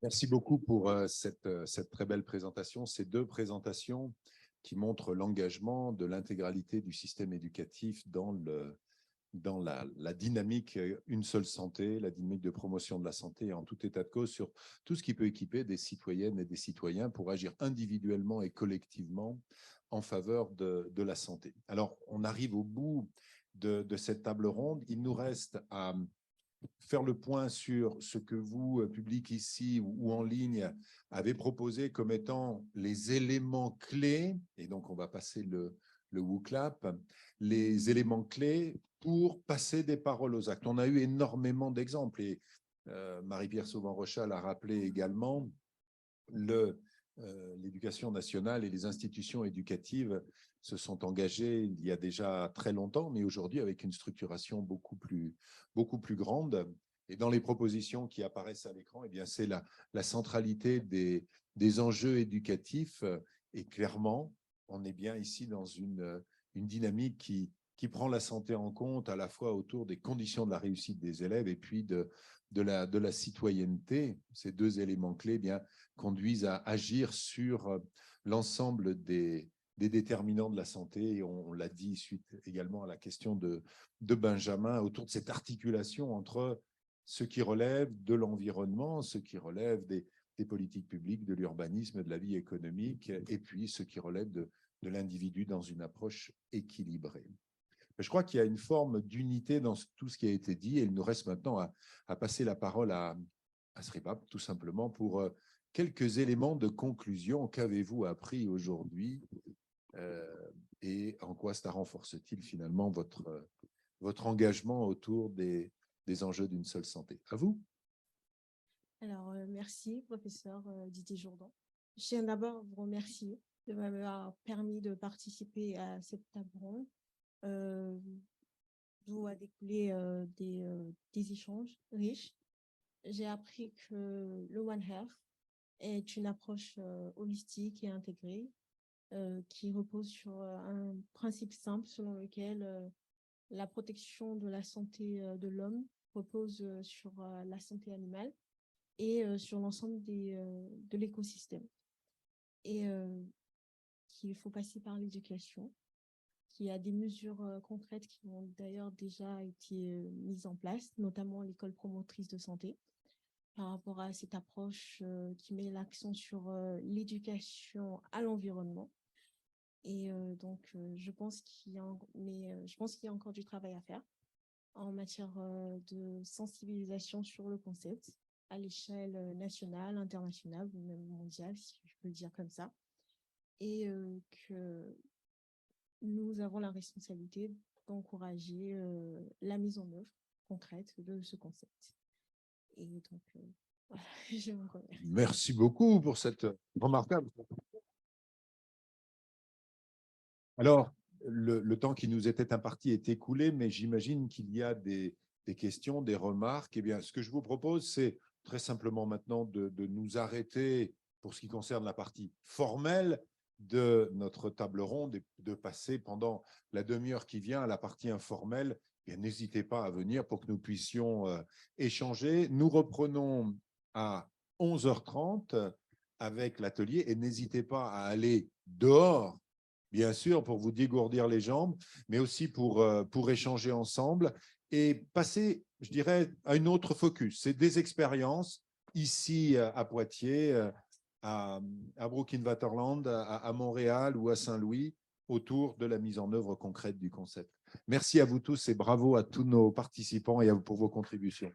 Merci beaucoup pour cette très belle présentation. Ces deux présentations qui montrent l'engagement de l'intégralité du système éducatif dans la dynamique une seule santé, la dynamique de promotion de la santé et en tout état de cause sur tout ce qui peut équiper des citoyennes et des citoyens pour agir individuellement et collectivement en faveur de la santé. Alors, on arrive au bout de cette table ronde. Il nous reste à faire le point sur ce que vous, public ici ou en ligne, avez proposé comme étant les éléments clés, et donc on va passer le WooClap, les éléments clés pour passer des paroles aux actes. On a eu énormément d'exemples et Marie-Pierre Sauvan-Rochal a rappelé également l'éducation nationale et les institutions éducatives se sont engagées il y a déjà très longtemps, mais aujourd'hui avec une structuration beaucoup plus grande. Et dans les propositions qui apparaissent à l'écran, eh bien, c'est la centralité des enjeux éducatifs. Et clairement, on est bien ici dans une dynamique qui prend la santé en compte à la fois autour des conditions de la réussite des élèves et puis de la citoyenneté. Ces deux éléments clés, eh bien, conduisent à agir sur l'ensemble des déterminants de la santé. Et on l'a dit suite également à la question de Benjamin, autour de cette articulation entre ce qui relève de l'environnement, ce qui relève des politiques publiques, de l'urbanisme, de la vie économique, et puis ce qui relève de l'individu dans une approche équilibrée. Je crois qu'il y a une forme d'unité dans tout ce qui a été dit, et il nous reste maintenant à passer la parole à Sripap, tout simplement, pour quelques éléments de conclusion. Qu'avez-vous appris aujourd'hui et en quoi cela renforce-t-il finalement votre engagement autour des enjeux d'une seule santé? À vous. Alors, merci, professeur Didier Jourdan. Je tiens d'abord à vous remercier de m'avoir permis de participer à cette table ronde. D'où a découlé des échanges riches. J'ai appris que le One Health est une approche holistique et intégrée qui repose sur un principe simple selon lequel la protection de la santé de l'homme repose sur la santé animale et sur l'ensemble de l'écosystème. Et qu'il faut passer par l'éducation, qu'il y a des mesures concrètes qui ont d'ailleurs déjà été mises en place, notamment l'école promotrice de santé, par rapport à cette approche qui met l'accent sur l'éducation à l'environnement. Et donc, je pense qu'il y a encore du travail à faire en matière de sensibilisation sur le concept à l'échelle nationale, internationale ou même mondiale, si je peux le dire comme ça. Et que nous avons la responsabilité d'encourager la mise en œuvre concrète de ce concept. Et donc, voilà, je vous remercie. Merci beaucoup pour cette remarquable. Alors, le temps qui nous était imparti est écoulé, mais j'imagine qu'il y a des questions, des remarques. Eh bien, ce que je vous propose, c'est très simplement maintenant de nous arrêter pour ce qui concerne la partie formelle de notre table ronde et de passer pendant la demi-heure qui vient à la partie informelle. N'hésitez pas à venir pour que nous puissions échanger. Nous reprenons à 11h30 avec l'atelier et n'hésitez pas à aller dehors, bien sûr, pour vous dégourdir les jambes, mais aussi pour échanger ensemble et passer, je dirais, à une autre focus. C'est des expériences ici à Poitiers, à Brook in Waterland, à Montréal ou à Saint-Louis, autour de la mise en œuvre concrète du concept. Merci à vous tous et bravo à tous nos participants et à vous pour vos contributions.